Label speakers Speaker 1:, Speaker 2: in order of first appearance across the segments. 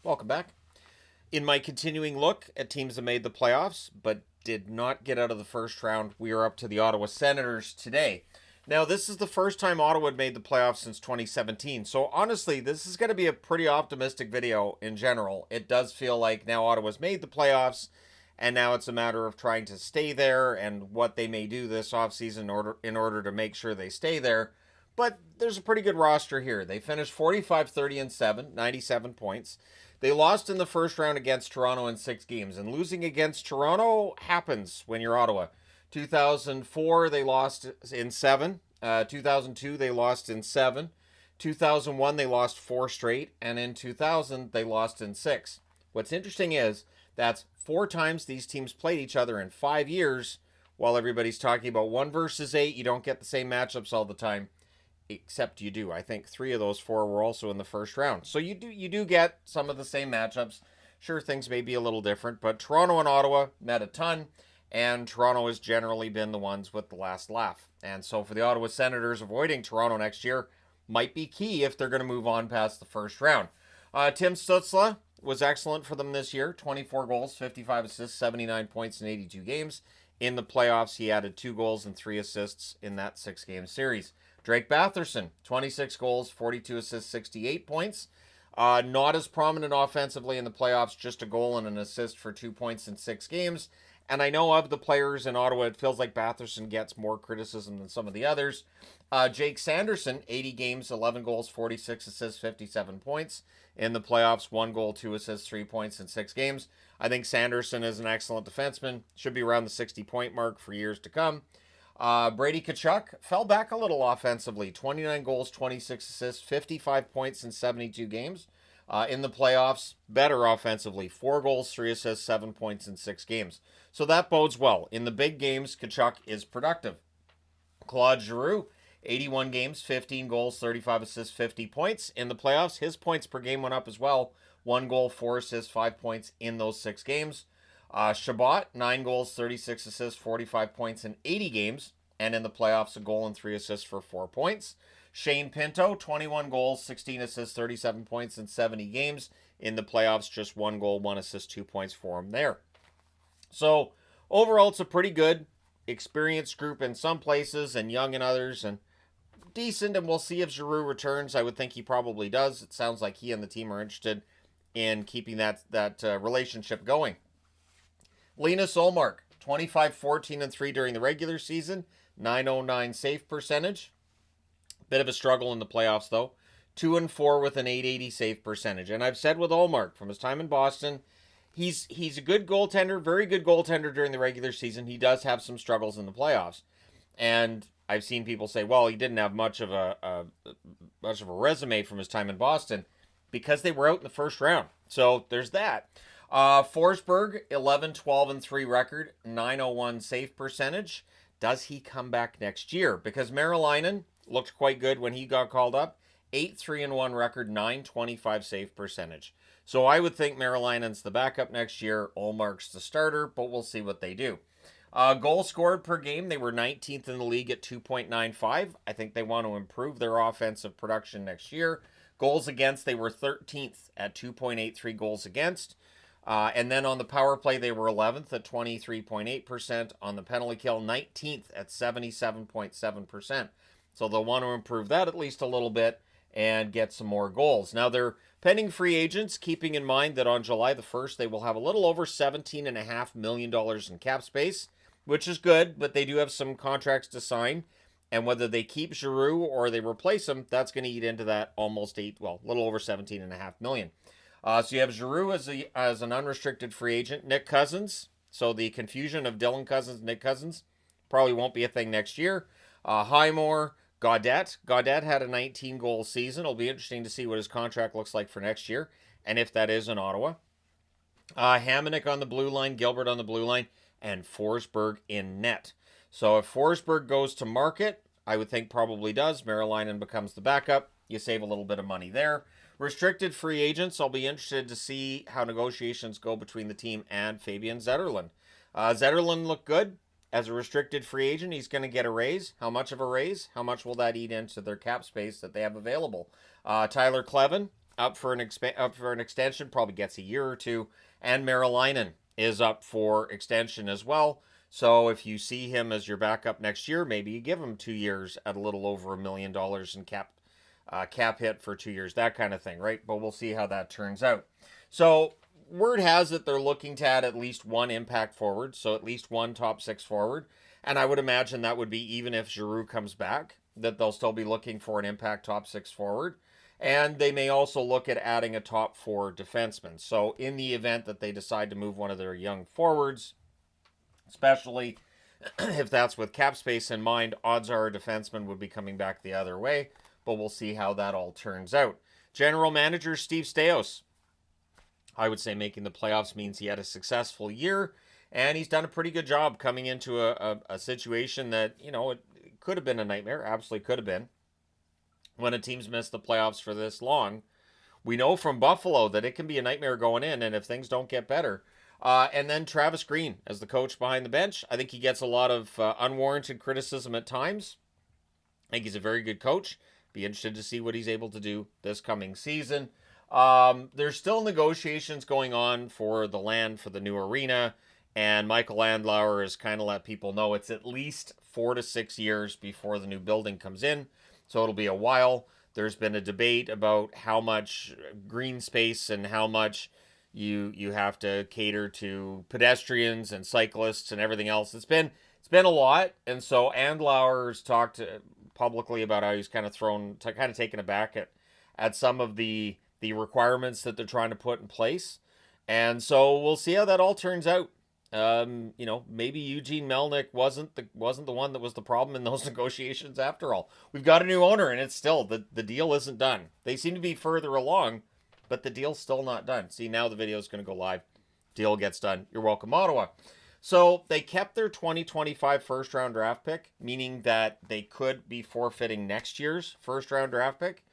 Speaker 1: Welcome back. In my continuing look at teams that made the playoffs but did not get out of the first round, we are up to the Ottawa Senators today. Now, this is the first time Ottawa had made the playoffs since 2017. So, honestly, this is going to be a pretty optimistic video in general. It does feel like now Ottawa's made the playoffs, and now it's a matter of trying to stay there and what they may do this offseason in order to make sure they stay there. But there's a pretty good roster here. They finished 45 30 and 7, 97 points. They lost in the first round against Toronto in 6 games, and losing against Toronto happens when you're Ottawa. 2004, they lost in 7. 2002, they lost in 7. 2001, they lost 4 straight, and in 2000, they lost in 6. What's interesting is that's 4 times these teams played each other in 5 years, while everybody's talking about 1 versus 8. You don't get the same matchups all the time, except you do. I think 3 of those 4 were also in the first round. So you do get some of the same matchups. Sure, things may be a little different, but Toronto and Ottawa met a ton, and Toronto has generally been the ones with the last laugh. And so for the Ottawa Senators, avoiding Toronto next year might be key if they're going to move on past the first round. Tim Stützle was excellent for them this year. 24 goals, 55 assists, 79 points in 82 games. In the playoffs, he added 2 goals and 3 assists in that 6-game series. Drake Batherson, 26 goals, 42 assists, 68 points. Not as prominent offensively in the playoffs, just a goal and an assist for 2 points in 6 games. And I know of the players in Ottawa, it feels like Batherson gets more criticism than some of the others. Jake Sanderson, 80 games, 11 goals, 46 assists, 57 points. In the playoffs, 1 goal, 2 assists, 3 points in 6 games. I think Sanderson is an excellent defenseman. Should be around the 60-point mark for years to come. Brady Tkachuk fell back a little offensively. 29 goals, 26 assists, 55 points in 72 games. In the playoffs, better offensively. 4 goals, 3 assists, 7 points in 6 games. So that bodes well. In the big games, Tkachuk is productive. Claude Giroux, 81 games, 15 goals, 35 assists, 50 points. In the playoffs, his points per game went up as well. 1 goal, 4 assists, 5 points in those 6 games. Shabbat, 9 goals, 36 assists, 45 points in 80 games. And in the playoffs, a goal and 3 assists for 4 points. Shane Pinto, 21 goals, 16 assists, 37 points in 70 games. In the playoffs, just 1 goal, 1 assist, 2 points for him there. So overall, it's a pretty good, experienced group in some places and young in others, and decent. And we'll see if Giroux returns. I would think he probably does. It sounds like he and the team are interested in keeping that relationship going. Linus Olmark, 25, 14, and 3 during the regular season, 909 save percentage. Bit of a struggle in the playoffs, though. 2 and 4 with an 880 save percentage. And I've said with Olmark from his time in Boston, he's a good goaltender, very good goaltender during the regular season. He does have some struggles in the playoffs. And I've seen people say, well, he didn't have much of a resume from his time in Boston because they were out in the first round. So there's that. Forsberg, 11, 12, and 3 record, 901 save percentage. Does he come back next year? Because Merrilainen looked quite good when he got called up. 8, 3, and 1 record, 925 save percentage. So I would think Merrilainen's the backup next year. Olmark's the starter, but we'll see what they do. Goal scored per game, they were 19th in the league at 2.95. I think they want to improve their offensive production next year. Goals against, they were 13th at 2.83 goals against. And then on the power play, they were 11th at 23.8%. On the penalty kill, 19th at 77.7%. So they'll want to improve that at least a little bit and get some more goals. Now, they're pending free agents, keeping in mind that on July the 1st, they will have a little over $17.5 million in cap space, which is good, but they do have some contracts to sign. And whether they keep Giroux or they replace him, that's going to eat into that almost a little over $17.5 million. So you have Giroux as an unrestricted free agent. Nick Cousins. So the confusion of Dylan Cousins, Nick Cousins, probably won't be a thing next year. Highmore, Gaudette. Gaudette had a 19-goal season. It'll be interesting to see what his contract looks like for next year, and if that is in Ottawa. Hamonic on the blue line, Gilbert on the blue line, and Forsberg in net. So if Forsberg goes to market, I would think probably does. Merrilainen becomes the backup. You save a little bit of money there. Restricted free agents, I'll be interested to see how negotiations go between the team and Fabian Zetterlund. Zetterlund looked good. As a restricted free agent, he's going to get a raise. How much of a raise? How much will that eat into their cap space that they have available? Tyler Kleven, up for an extension, probably gets a year or two, and Merrilainen is up for extension as well. So if you see him as your backup next year, maybe you give him 2 years at a little over $1 million in cap hit for 2 years, that kind of thing, right? But we'll see how that turns out. So word has it they're looking to add at least one impact forward, so at least one top six forward. And I would imagine that would be even if Giroux comes back, that they'll still be looking for an impact top six forward. And they may also look at adding a top four defenseman. So in the event that they decide to move one of their young forwards, especially if that's with cap space in mind, odds are a defenseman would be coming back the other way. But we'll see how that all turns out. General manager Steve Staios, I would say making the playoffs means he had a successful year, and he's done a pretty good job coming into a situation that, it could have been a nightmare, absolutely could have been, when a team's missed the playoffs for this long. We know from Buffalo that it can be a nightmare going in, and if things don't get better. And then Travis Green as the coach behind the bench. I think he gets a lot of unwarranted criticism at times. I think he's a very good coach. Be interested to see what he's able to do this coming season. There's still negotiations going on for the land for the new arena, and Michael Andlauer has kind of let people know it's at least 4 to 6 years before the new building comes in, so it'll be a while. There's been a debate about how much green space and how much you have to cater to pedestrians and cyclists and everything else. It's been a lot, and so Andlauer's talked publicly about how he's kind of taken aback at some of the requirements that they're trying to put in place. And so we'll see how that all turns out. Maybe Eugene Melnyk wasn't the one that was the problem in those negotiations after all. We've got a new owner, and it's still, the deal isn't done. They seem to be further along, but the deal's still not done. See, now the video is going to go live. Deal gets done. You're welcome, Ottawa. So they kept their 2025 first-round draft pick, meaning that they could be forfeiting next year's first-round draft pick.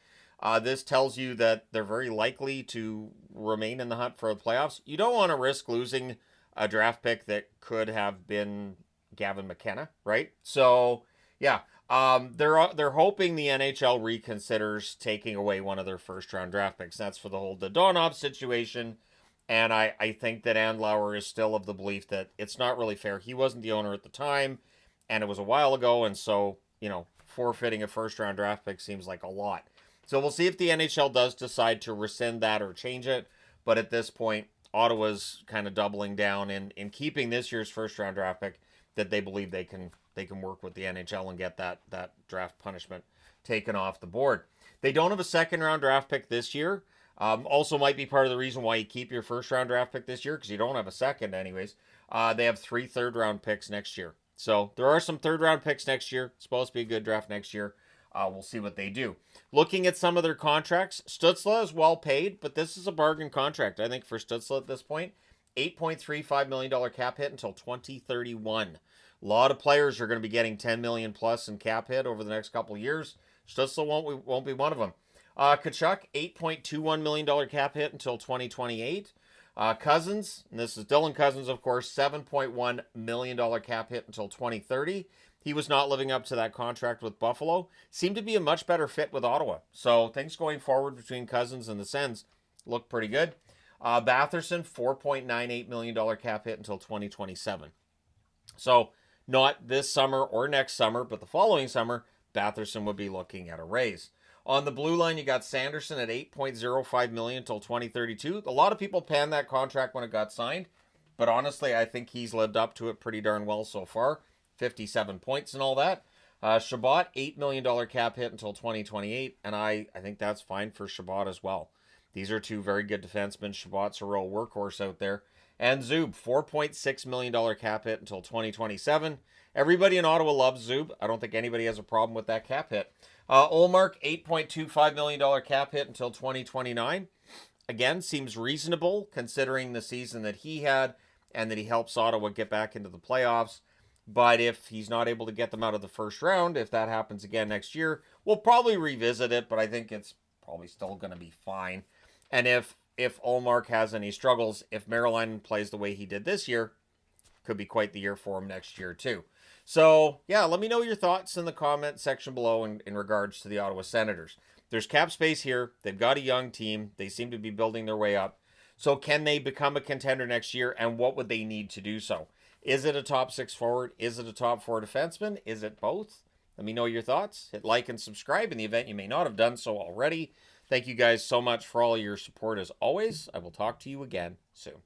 Speaker 1: This tells you that they're very likely to remain in the hunt for the playoffs. You don't want to risk losing a draft pick that could have been Gavin McKenna, right? So, yeah, they're hoping the NHL reconsiders taking away one of their first-round draft picks. That's for the whole Dodonov situation. And I think that Andlauer is still of the belief that it's not really fair. He wasn't the owner at the time, and it was a while ago, and so, forfeiting a first-round draft pick seems like a lot. So we'll see if the NHL does decide to rescind that or change it. But at this point, Ottawa's kind of doubling down in keeping this year's first-round draft pick, that they believe they can work with the NHL and get that draft punishment taken off the board. They don't have a second-round draft pick this year. Also might be part of the reason why you keep your first-round draft pick this year, because you don't have a second anyways. They have 3 third-round picks next year. So there are some third-round picks next year. It's supposed to be a good draft next year. We'll see what they do. Looking at some of their contracts, Stützle is well paid, but this is a bargain contract, I think, for Stützle at this point. $8.35 million cap hit until 2031. A lot of players are going to be getting $10 million plus in cap hit over the next couple of years. Stützle won't be one of them. Tkachuk, $8.21 million cap hit until 2028. Cousins, and this is Dylan Cousins, of course, $7.1 million cap hit until 2030. He was not living up to that contract with Buffalo. Seemed to be a much better fit with Ottawa. So things going forward between Cousins and the Sens look pretty good. Batherson, $4.98 million cap hit until 2027. So not this summer or next summer, but the following summer, Batherson would be looking at a raise. On the blue line, you got Sanderson at $8.05 million until 2032. A lot of people panned that contract when it got signed, but honestly, I think he's lived up to it pretty darn well so far. 57 points and all that. Chabot, $8 million cap hit until 2028, and I think that's fine for Chabot as well. These are two very good defensemen. Chabot's a real workhorse out there. And Zub, $4.6 million cap hit until 2027. Everybody in Ottawa loves Zub. I don't think anybody has a problem with that cap hit. Ullmark, $8.25 million cap hit until 2029. Again, seems reasonable considering the season that he had and that he helps Ottawa get back into the playoffs. But if he's not able to get them out of the first round, if that happens again next year, we'll probably revisit it, but I think it's probably still going to be fine. And if Ullmark has any struggles, if Merrilainen plays the way he did this year, could be quite the year for him next year too. So, yeah, let me know your thoughts in the comment section below in regards to the Ottawa Senators. there's cap space here. They've got a young team. They seem to be building their way up. So can they become a contender next year, and what would they need to do so? Is it a top 6 forward? Is it a top 4 defenseman? Is it both? Let me know your thoughts. Hit like and subscribe in the event you may not have done so already. Thank you guys so much for all your support as always. I will talk to you again soon.